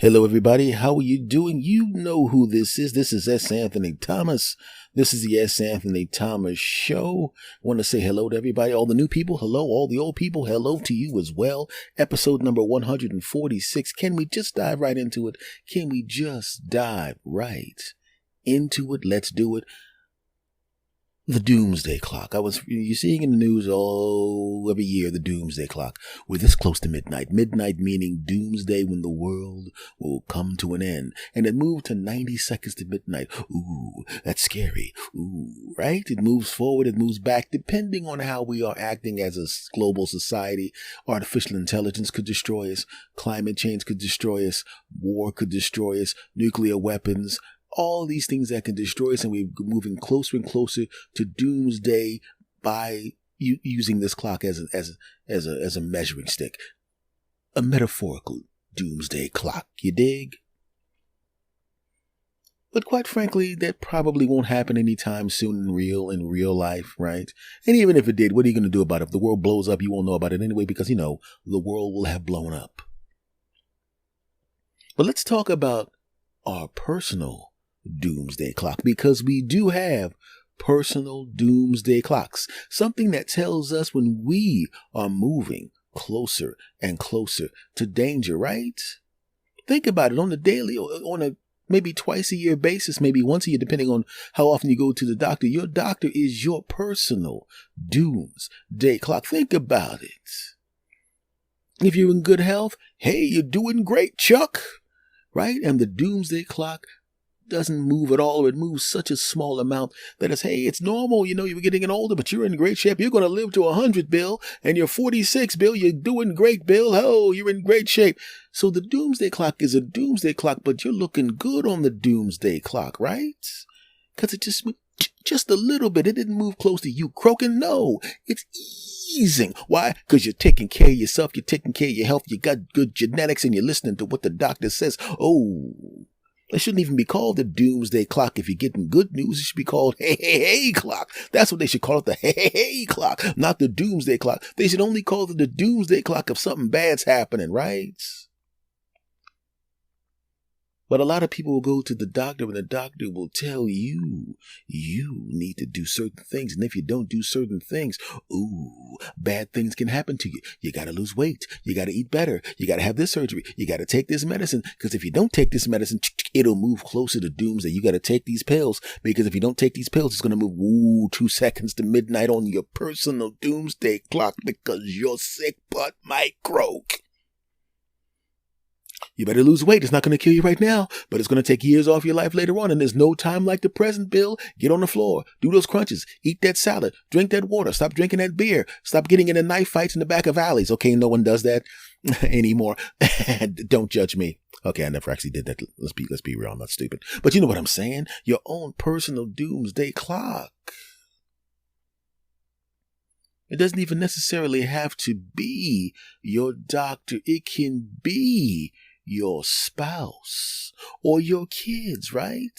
Hello, everybody. How are you doing? You know who this is. This is S. Anthony Thomas. This is the S. Anthony Thomas Show. I want to say hello to everybody. All the new people, hello. All the old people, hello to you as well. Episode number 146. Can we just dive right into it? Can we just dive right into it? Let's do it. The Doomsday Clock. You're seeing in the news every year, the Doomsday Clock. We're this close to midnight. Midnight meaning doomsday, when the world will come to an end. And it moved to 90 seconds to midnight. Ooh, that's scary. Ooh, right? It moves forward, it moves back, depending on how we are acting as a global society. Artificial intelligence could destroy us. Climate change could destroy us. War could destroy us. Nuclear weapons. All these things that can destroy us, and we're moving closer and closer to doomsday by using this clock as a measuring stick, a metaphorical doomsday clock. You dig? But quite frankly, that probably won't happen anytime soon in real life, right? And even if it did, what are you going to do about it? If the world blows up, you won't know about it anyway, because the world will have blown up. But let's talk about our personal doomsday clock, because we do have personal doomsday clocks, something that tells us when we are moving closer and closer to danger, right? Think about it on a daily, on a maybe twice a year basis, maybe once a year, depending on how often you go to the doctor. Your doctor is your personal doomsday clock. Think about it. If you're in good health, hey, you're doing great, Chuck, right? And the doomsday clock doesn't move at all, or it moves such a small amount that it's normal. You're getting older, but you're in great shape. You're going to live to 100, Bill, and you're 46, Bill. You're doing great, Bill. Oh, you're in great shape. So the doomsday clock is a doomsday clock, but you're looking good on the doomsday clock, right? Because it just a little bit. It didn't move close to you croaking. No, it's easing. Why? Because you're taking care of yourself. You're taking care of your health. You got good genetics, and you're listening to what the doctor says. Oh, it shouldn't even be called the doomsday clock. If you're getting good news, it should be called hey clock. That's what they should call it, the hey clock, not the doomsday clock. They should only call it the doomsday clock if something bad's happening, right? But a lot of people will go to the doctor, and the doctor will tell you need to do certain things. And if you don't do certain things, bad things can happen to you. You got to lose weight. You got to eat better. You got to have this surgery. You got to take this medicine. Because if you don't take this medicine, it'll move closer to doomsday. You got to take these pills. Because if you don't take these pills, it's going to move 2 seconds to midnight on your personal doomsday clock, because your sick butt might croak. You better lose weight. It's not going to kill you right now, but it's going to take years off your life later on. And there's no time like the present, Bill. Get on the floor. Do those crunches. Eat that salad. Drink that water. Stop drinking that beer. Stop getting into knife fights in the back of alleys. Okay, no one does that anymore. Don't judge me. Okay, I never actually did that. Let's be real. I'm not stupid. But you know what I'm saying? Your own personal doomsday clock. It doesn't even necessarily have to be your doctor. It can be your spouse or your kids, right?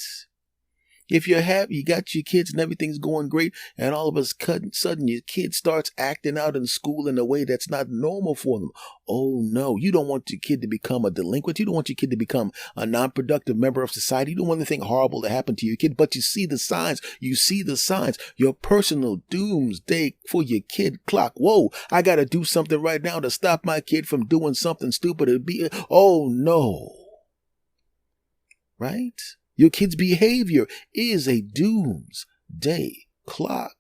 If you're happy, you got your kids and everything's going great, and all of a sudden your kid starts acting out in school in a way that's not normal for them. Oh no, you don't want your kid to become a delinquent. You don't want your kid to become a non-productive member of society. You don't want anything horrible to happen to your kid, but you see the signs. You see the signs. Your personal doomsday for your kid clock. Whoa, I got to do something right now to stop my kid from doing something stupid. Oh no. Right? Your kid's behavior is a doomsday clock.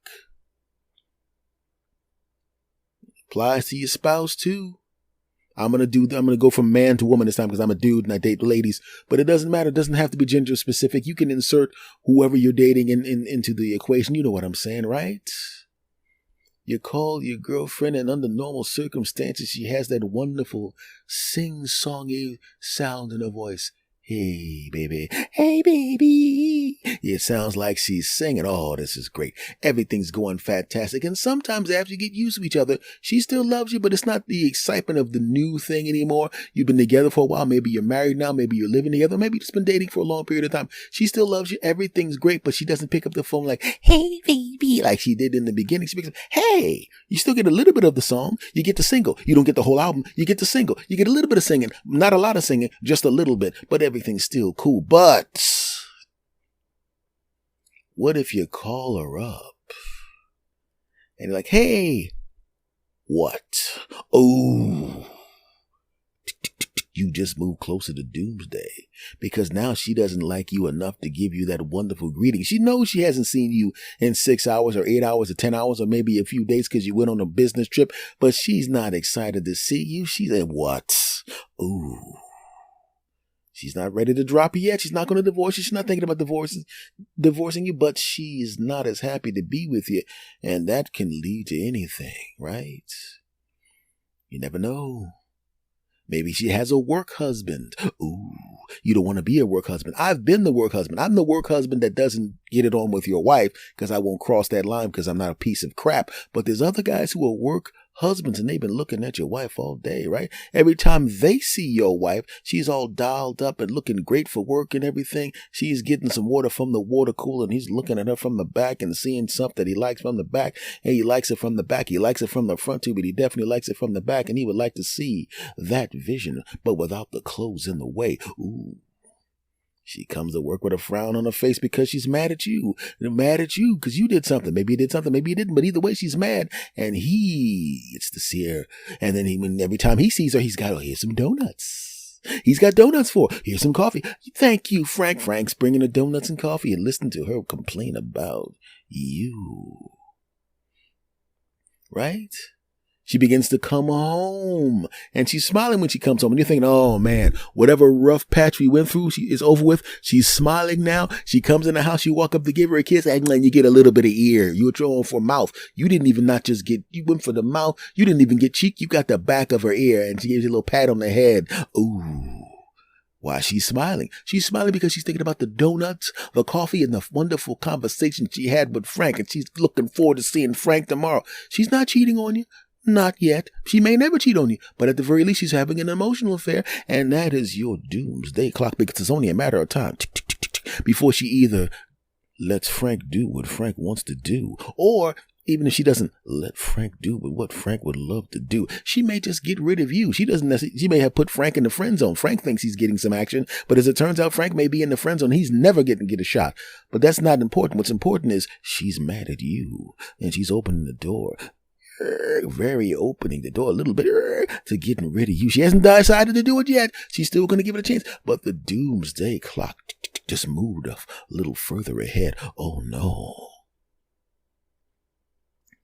Applies to your spouse too. I'm going to go from man to woman this time because I'm a dude and I date ladies, but it doesn't matter. It doesn't have to be gender specific. You can insert whoever you're dating into the equation. You know what I'm saying, right? You call your girlfriend, and under normal circumstances, she has that wonderful sing-songy sound in her voice. Hey, baby. Hey, baby. It sounds like she's singing. Oh, this is great. Everything's going fantastic. And sometimes after you get used to each other, she still loves you, but it's not the excitement of the new thing anymore. You've been together for a while. Maybe you're married now. Maybe you're living together. Maybe you've just been dating for a long period of time. She still loves you. Everything's great, but she doesn't pick up the phone like, hey, baby, like she did in the beginning. She picks up, hey, you still get a little bit of the song. You get the single. You don't get the whole album. You get the single. You get a little bit of singing. Not a lot of singing, just a little bit, but everything's still cool. But what if you call her up and you're like, hey, what? Oh, you just moved closer to doomsday because now she doesn't like you enough to give you that wonderful greeting. She knows she hasn't seen you in 6 hours or 8 hours or 10 hours or maybe a few days because you went on a business trip, but she's not excited to see you. She's like, what? Ooh. She's not ready to drop you yet. She's not going to divorce you. She's not thinking about divorcing you, but she's not as happy to be with you. And that can lead to anything, right? You never know. Maybe she has a work husband. Ooh, you don't want to be a work husband. I've been the work husband. I'm the work husband that doesn't get it on with your wife because I won't cross that line because I'm not a piece of crap. But there's other guys who are work husbands and they've been looking at your wife all day, right? Every time they see your wife, she's all dialed up and looking great for work and everything. She's getting some water from the water cooler and he's looking at her from the back and seeing something that he likes from the back. And he likes it from the back. He likes it from the front too, but he definitely likes it from the back. And he would like to see that vision, but without the clothes in the way. Ooh. She comes to work with a frown on her face because she's mad at you. Mad at you because you did something. Maybe you did something, maybe you didn't. But either way, she's mad. And he gets to see her. And then every time he sees her, he's got, oh, here's some donuts. He's got donuts for her. Here's some coffee. Thank you, Frank. Frank's bringing her donuts and coffee and listening to her complain about you. Right? She begins to come home and she's smiling when she comes home and you're thinking, oh man, whatever rough patch we went through, she is over with. She's smiling now. She comes in the house. You walk up to give her a kiss and you get a little bit of ear. You were throwing for mouth. You didn't even you went for the mouth. You didn't even get cheek. You got the back of her ear and she gives you a little pat on the head. Ooh. Why she's smiling? She's smiling because she's thinking about the donuts, the coffee, and the wonderful conversation she had with Frank. And she's looking forward to seeing Frank tomorrow. She's not cheating on you. Not yet. She may never cheat on you, but at the very least, she's having an emotional affair, and that is your doomsday clock because it's only a matter of time before she either lets Frank do what Frank wants to do, or even if she doesn't let Frank do what Frank would love to do, she may just get rid of you. She may have put Frank in the friend zone. Frank thinks he's getting some action, but as it turns out, Frank may be in the friend zone. He's never getting to get a shot. But that's not important. What's important is she's mad at you, and she's opening the door. Very opening the door a little bit to getting rid of you. She hasn't decided to do it yet. She's still going to give it a chance. But the doomsday clock just moved a little further ahead. Oh no.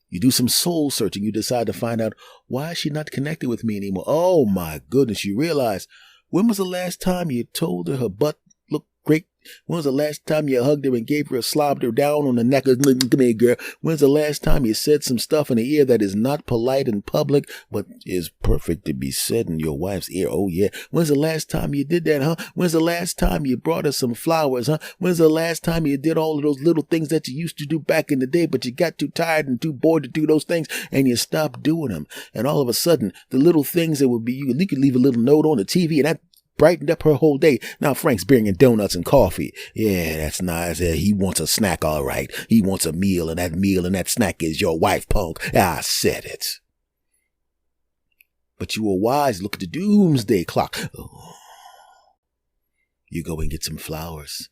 You do some soul searching. You decide to find out why is she not connected with me anymore. Oh my goodness. You realize, when was the last time you told her butt looked great? When was the last time you hugged her and gave her a slobbed her down on the neck? Come here, girl. When's the last time you said some stuff in the ear that is not polite in public, but is perfect to be said in your wife's ear? Oh, yeah. When's the last time you did that, huh? When's the last time you brought her some flowers, huh? When's the last time you did all of those little things that you used to do back in the day, but you got too tired and too bored to do those things, and you stopped doing them? And all of a sudden, the little things that would be, you could leave a little note on the TV, and that brightened up her whole day. Now Frank's bringing donuts and coffee. Yeah, that's nice. Yeah, he wants a snack, all right. He wants a meal and that snack is your wife, punk. I said it. But you were wise. Look at the doomsday clock. Oh. You go and get some flowers.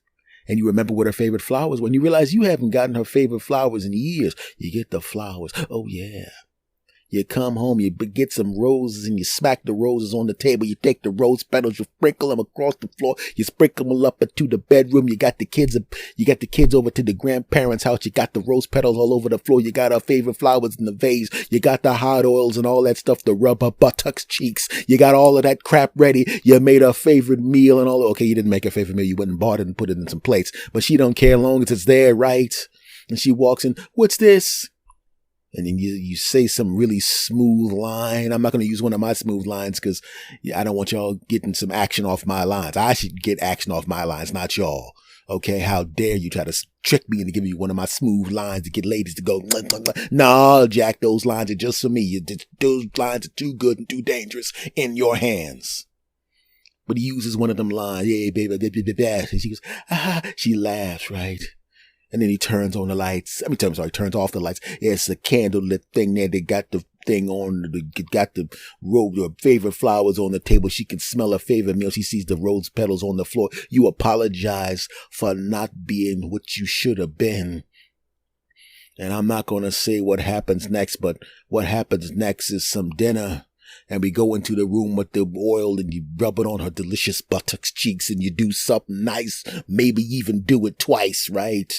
And you remember what her favorite flowers. When you realize you haven't gotten her favorite flowers in years, you get the flowers. Oh, yeah. You come home, you get some roses and you smack the roses on the table. You take the rose petals, you sprinkle them across the floor. You sprinkle them up into the bedroom. You got the kids over to the grandparents' house. You got the rose petals all over the floor. You got our favorite flowers in the vase. You got the hot oils and all that stuff to rub her buttocks, cheeks. You got all of that crap ready. You made her favorite meal and all. Okay, you didn't make her favorite meal. You went and bought it and put it in some plates. But she don't care as long as it's there, right? And she walks in. What's this? And then you say some really smooth line. I'm not going to use one of my smooth lines because I don't want y'all getting some action off my lines. I should get action off my lines, not y'all. Okay, how dare you try to trick me into giving you one of my smooth lines to get ladies to go, no, Jack, those lines are just for me. Those lines are too good and too dangerous in your hands. But he uses one of them lines, yeah, baby, and she goes, she laughs, right? And then he turns on the lights. Turns off the lights. Yeah, it's a candlelit thing there. They got the thing on, got the favorite flowers on the table. She can smell her favorite meal. She sees the rose petals on the floor. You apologize for not being what you should have been. And I'm not going to say what happens next, but what happens next is some dinner. And we go into the room with the oil and you rub it on her delicious buttocks cheeks and you do something nice. Maybe even do it twice, right?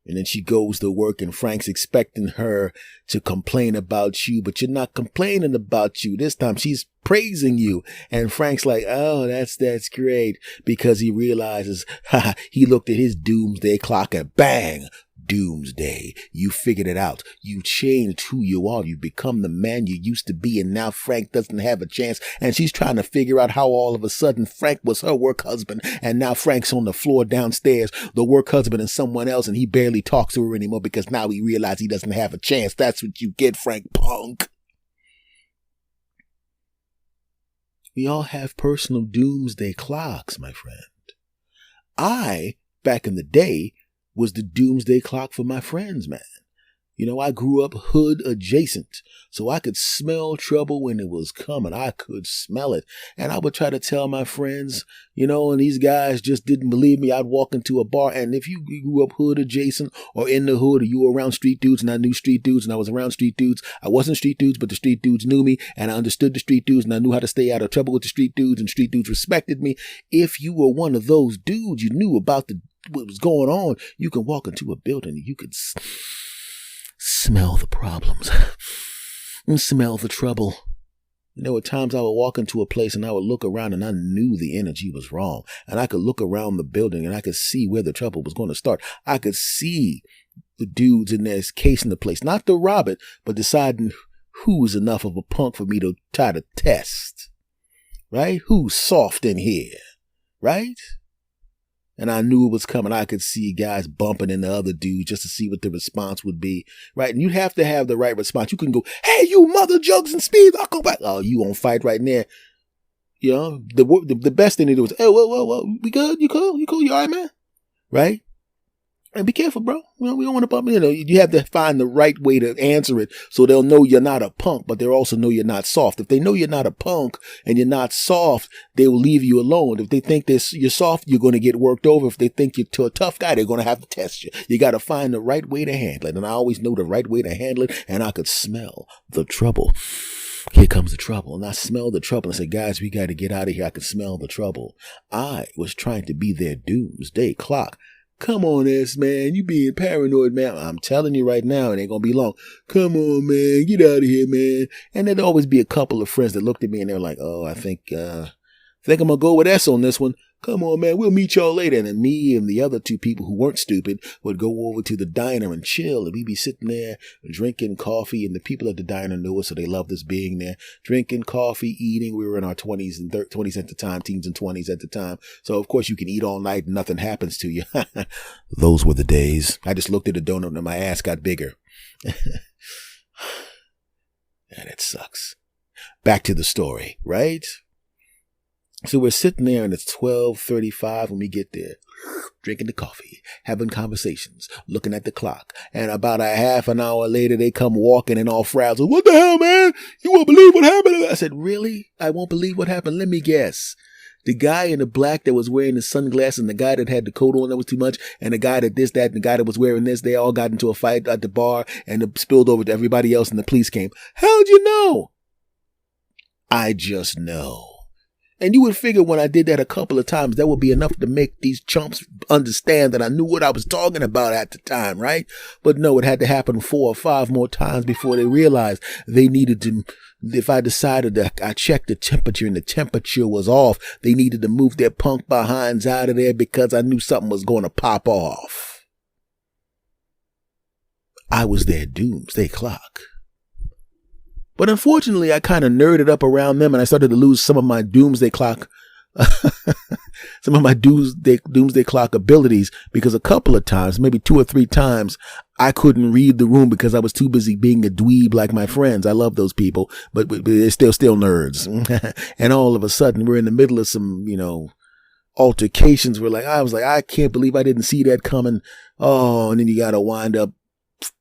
And then she goes to work and Frank's expecting her to complain about you, but you're not complaining about you. This time she's praising you. And Frank's like, oh, that's great. Because he realizes, he looked at his doomsday clock and bang, doomsday. You figured it out. You changed who you are. You become the man you used to be. And now Frank doesn't have a chance. And she's trying to figure out how all of a sudden Frank was her work husband. And now Frank's on the floor downstairs, the work husband and someone else. And he barely talks to her anymore because now he realized he doesn't have a chance. That's what you get, Frank Punk. We all have personal doomsday clocks, my friend. I, back in the day, was the doomsday clock for my friends, man. You know, I grew up hood adjacent, so I could smell trouble when it was coming. I could smell it. And I would try to tell my friends, you know, and these guys just didn't believe me. I'd walk into a bar, and if you grew up hood adjacent or in the hood, or you were around street dudes and I knew street dudes and I was around street dudes, I wasn't street dudes, but the street dudes knew me and I understood the street dudes and I knew how to stay out of trouble with the street dudes and street dudes respected me. If you were one of those dudes, you knew about what was going on. You can walk into a building and you could smell the problems and smell the trouble. And there were times I would walk into a place and I would look around and I knew the energy was wrong. And I could look around the building and I could see where the trouble was going to start. I could see the dudes in there casing the place, not to rob it, but deciding who was enough of a punk for me to try to test. Right? Who's soft in here? Right? And I knew it was coming. I could see guys bumping into other dudes just to see what the response would be. Right? And you'd have to have the right response. You can go, hey, you mother jugs and speeds, I'll go back. Oh, you on fight right there. You know, the best thing to do is, hey, well, we good? You cool? You all right, man? Right? And be careful, bro. You know, we don't want to bump. You know, you have to find the right way to answer it so they'll know you're not a punk, but they'll also know you're not soft. If they know you're not a punk and you're not soft, they will leave you alone. If they think you're soft, you're going to get worked over. If they think you're a tough guy, they're going to have to test you. You got to find the right way to handle it. And I always know the right way to handle it. And I could smell the trouble. Here comes the trouble. And I smelled the trouble and said, guys, we got to get out of here. I could smell the trouble. I was trying to be their doomsday clock. Come on, man. You being paranoid, man. I'm telling you right now, it ain't going to be long. Come on, man. Get out of here, man. And there'd always be a couple of friends that looked at me and they were like, oh, I think I'm going to go with S on this one. Come on, man. We'll meet y'all later. And then me and the other two people who weren't stupid would go over to the diner and chill. And we'd be sitting there drinking coffee. And the people at the diner knew us, so they loved us being there. Drinking coffee, eating. We were in our 20s and 20s at the time, teens and 20s at the time. So, of course, you can eat all night and nothing happens to you. Those were the days. I just looked at the donut and my ass got bigger. Yeah, that sucks. Back to the story, right? So we're sitting there and it's 12:35 when we get there, drinking the coffee, having conversations, looking at the clock. And about a half an hour later, they come walking in all frazzled. What the hell, man? You won't believe what happened? I said, really? I won't believe what happened? Let me guess. The guy in the black that was wearing the sunglasses and the guy that had the coat on that was too much and the guy that this, that, and the guy that was wearing this, they all got into a fight at the bar and it spilled over to everybody else and the police came. How'd you know? I just know. And you would figure when I did that a couple of times, that would be enough to make these chumps understand that I knew what I was talking about at the time, right? But no, it had to happen 4 or 5 more times before they realized they needed to, if I decided that I checked the temperature and the temperature was off, they needed to move their punk behinds out of there because I knew something was going to pop off. I was their doomsday clock. But unfortunately, I kind of nerded up around them and I started to lose some of my doomsday clock, some of my doomsday clock abilities, because a couple of times, maybe 2 or 3 times, I couldn't read the room because I was too busy being a dweeb like my friends. I love those people, but they're still nerds. And all of a sudden we're in the middle of some, altercations. I was like, I can't believe I didn't see that coming. Oh, and then you got to wind up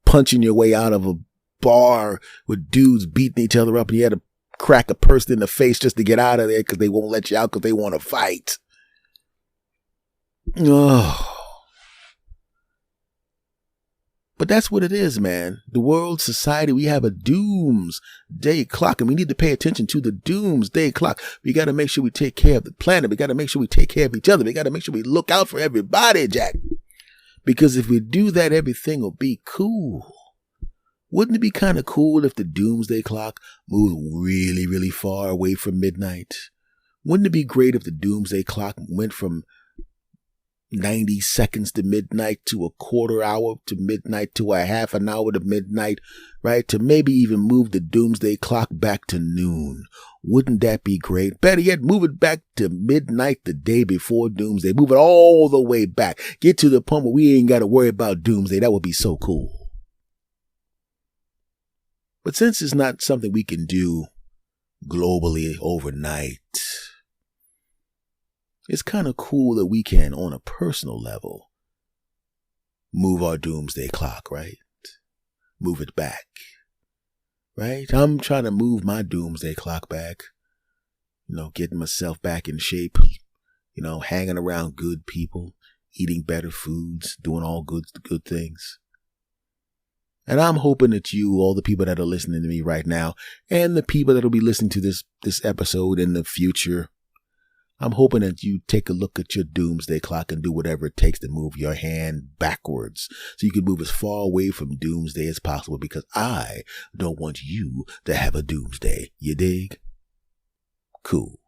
punching your way out of a bar with dudes beating each other up, and you had to crack a person in the face just to get out of there because they won't let you out because they want to fight. Oh. But that's what it is, man. The world, society, we have a doomsday clock, and we need to pay attention to the doomsday clock. We got to make sure we take care of the planet. We got to make sure we take care of each other. We got to make sure we look out for everybody, Jack. Because if we do that, everything will be cool. Wouldn't it be kind of cool if the doomsday clock moved really, really far away from midnight? Wouldn't it be great if the doomsday clock went from 90 seconds to midnight to a quarter hour to midnight to a half an hour to midnight, right? To maybe even move the doomsday clock back to noon. Wouldn't that be great? Better yet, move it back to midnight the day before doomsday. Move it all the way back. Get to the point where we ain't got to worry about doomsday. That would be so cool. But since it's not something we can do globally overnight, it's kind of cool that we can, on a personal level, move our doomsday clock, right? Move it back, right? I'm trying to move my doomsday clock back, getting myself back in shape, hanging around good people, eating better foods, doing all good things. And I'm hoping that you, all the people that are listening to me right now, and the people that will be listening to this episode in the future, I'm hoping that you take a look at your doomsday clock and do whatever it takes to move your hand backwards so you can move as far away from doomsday as possible, because I don't want you to have a doomsday. You dig? Cool.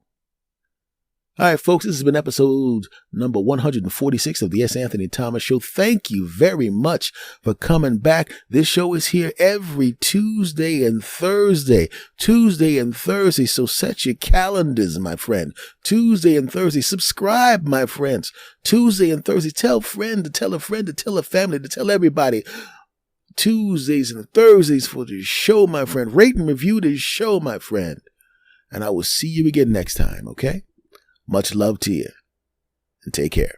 All right, folks, this has been episode number 146 of the S. Anthony Thomas Show. Thank you very much for coming back. This show is here every Tuesday and Thursday. So set your calendars, my friend. Tuesday and Thursday. Subscribe, my friends. Tuesday and Thursday. Tell a friend to tell a friend to tell a family to tell everybody. Tuesdays and Thursdays for the show, my friend. Rate and review the show, my friend. And I will see you again next time, okay? Much love to you, and take care.